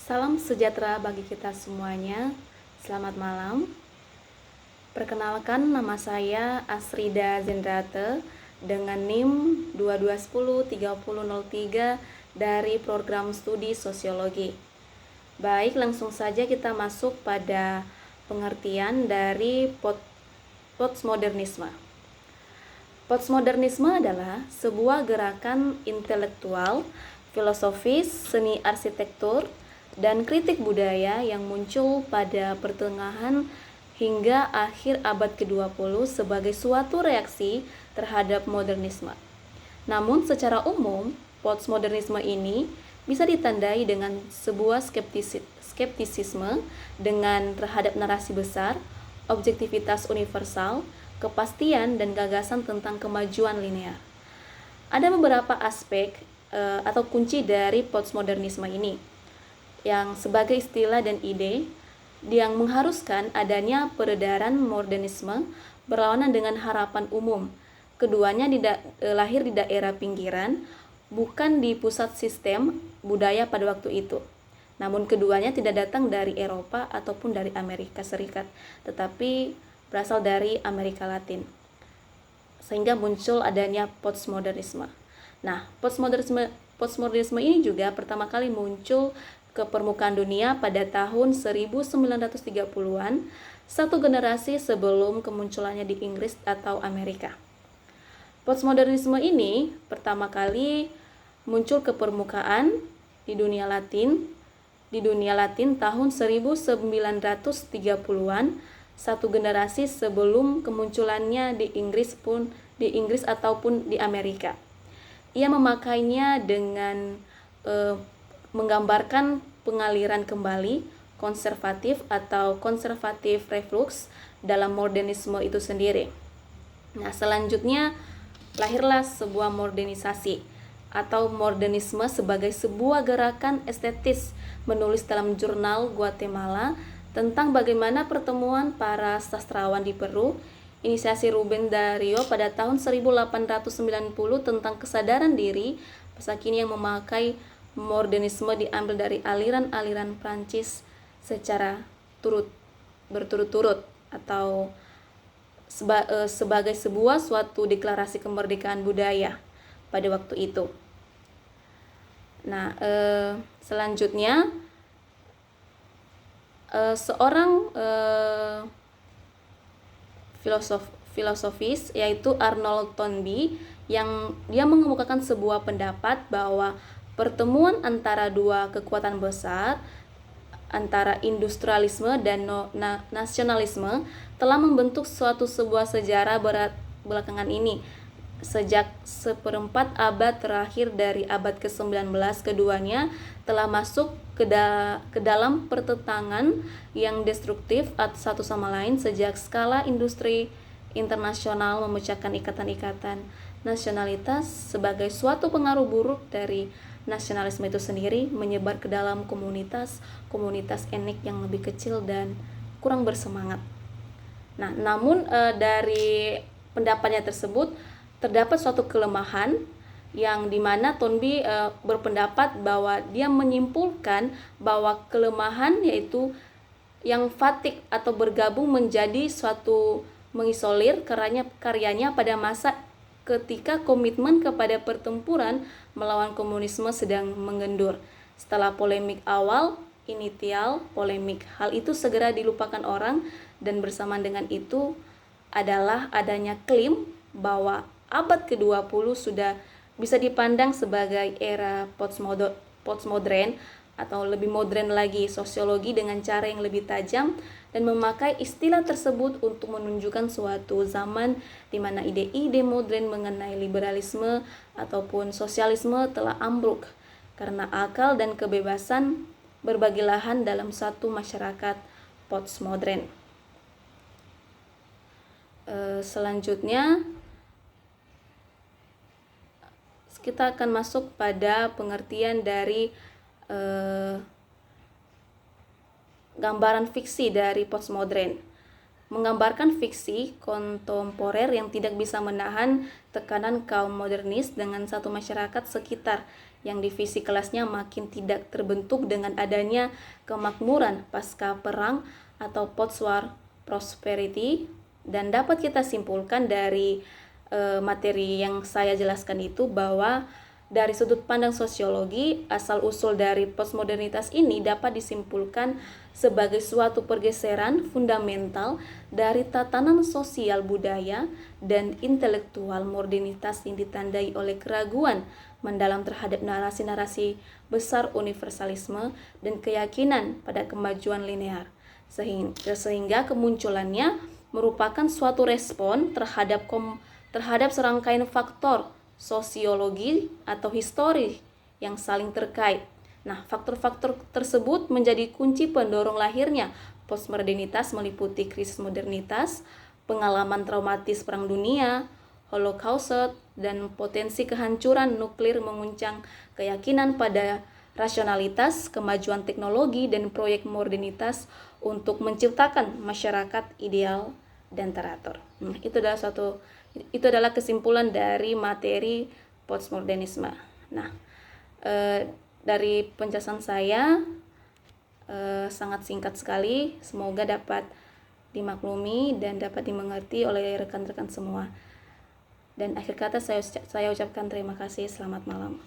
Salam sejahtera bagi kita semuanya. Selamat malam. Perkenalkan, nama saya Asrida Zendrate dengan NIM 22103003 dari program studi Sosiologi. Baik, langsung saja kita masuk pada pengertian dari postmodernisme. Postmodernisme adalah sebuah gerakan intelektual, filosofis, seni arsitektur, dan kritik budaya yang muncul pada pertengahan hingga akhir abad ke-20 sebagai suatu reaksi terhadap modernisme. Namun secara umum, postmodernisme ini bisa ditandai dengan sebuah skeptisisme dengan terhadap narasi besar, objektivitas universal, kepastian dan gagasan tentang kemajuan linear. Ada beberapa aspek atau kunci dari postmodernisme ini yang sebagai istilah dan ide yang mengharuskan adanya peredaran modernisme berlawanan dengan harapan umum. Keduanya lahir di daerah pinggiran, bukan di pusat sistem budaya pada waktu itu. Namun keduanya tidak datang dari Eropa ataupun dari Amerika Serikat, tetapi berasal dari Amerika Latin. Sehingga muncul adanya postmodernisme. Nah, postmodernisme ini juga pertama kali muncul ke permukaan dunia pada tahun 1930-an, satu generasi sebelum kemunculannya di Inggris atau Amerika. Postmodernisme ini pertama kali muncul ke permukaan di dunia Latin tahun 1930-an, satu generasi sebelum kemunculannya di Inggris ataupun di Amerika. Ia memakainya dengan menggambarkan pengaliran kembali konservatif atau konservatif reflux dalam modernisme itu sendiri. Nah, selanjutnya lahirlah sebuah modernisasi atau modernisme sebagai sebuah gerakan estetis menulis dalam jurnal Guatemala tentang bagaimana pertemuan para sastrawan di Peru, inisiasi Rubén Darío pada tahun 1890 tentang kesadaran diri, masa kini yang memakai modernisme diambil dari aliran-aliran Prancis secara berturut-turut atau sebagai sebuah suatu deklarasi kemerdekaan budaya pada waktu itu. Nah, selanjutnya seorang filosofis yaitu Arnold Toynbee yang dia mengemukakan sebuah pendapat bahwa pertemuan antara dua kekuatan besar, antara industrialisme dan nasionalisme, telah membentuk sebuah sejarah belakangan ini. Sejak seperempat abad terakhir dari abad ke-19, keduanya telah masuk ke dalam pertentangan yang destruktif satu sama lain sejak skala industri internasional memecahkan ikatan-ikatan nasionalitas sebagai suatu pengaruh buruk dari nasionalisme itu sendiri menyebar ke dalam komunitas etnik yang lebih kecil dan kurang bersemangat. Nah, namun dari pendapatnya tersebut terdapat suatu kelemahan yang dimana Toynbee berpendapat bahwa dia menyimpulkan bahwa kelemahan yaitu yang fatik atau bergabung menjadi suatu mengisolir karyanya pada masa ketika komitmen kepada pertempuran melawan komunisme sedang mengendur. Setelah polemik awal, initial polemik, hal itu segera dilupakan orang dan bersamaan dengan itu adalah adanya klaim bahwa abad ke-20 sudah bisa dipandang sebagai era postmodern atau lebih modern lagi sosiologi dengan cara yang lebih tajam dan memakai istilah tersebut untuk menunjukkan suatu zaman di mana ide-ide modern mengenai liberalisme ataupun sosialisme telah ambruk karena akal dan kebebasan berbagi lahan dalam satu masyarakat postmodern. Selanjutnya kita akan masuk pada pengertian dari gambaran fiksi dari postmodern. Menggambarkan fiksi kontemporer yang tidak bisa menahan tekanan kaum modernis dengan satu masyarakat sekitar yang divisi kelasnya makin tidak terbentuk dengan adanya kemakmuran pasca perang atau post-war prosperity. Dan dapat kita simpulkan dari materi yang saya jelaskan itu bahwa dari sudut pandang sosiologi, asal-usul dari postmodernitas ini dapat disimpulkan sebagai suatu pergeseran fundamental dari tatanan sosial budaya dan intelektual modernitas yang ditandai oleh keraguan mendalam terhadap narasi-narasi besar universalisme dan keyakinan pada kemajuan linear, sehingga kemunculannya merupakan suatu respon terhadap serangkaian faktor sosiologi atau histori yang saling terkait. Nah, faktor-faktor tersebut menjadi kunci pendorong lahirnya postmodernitas, meliputi krisis modernitas, pengalaman traumatis Perang Dunia, Holocaust, dan potensi kehancuran nuklir menguncang keyakinan pada rasionalitas, kemajuan teknologi, dan proyek modernitas untuk menciptakan masyarakat ideal dan teratur. Itu adalah kesimpulan dari materi postmodernisme. Nah, dari penjelasan saya sangat singkat sekali, semoga dapat dimaklumi dan dapat dimengerti oleh rekan-rekan semua. Dan akhir kata saya ucapkan terima kasih, selamat malam.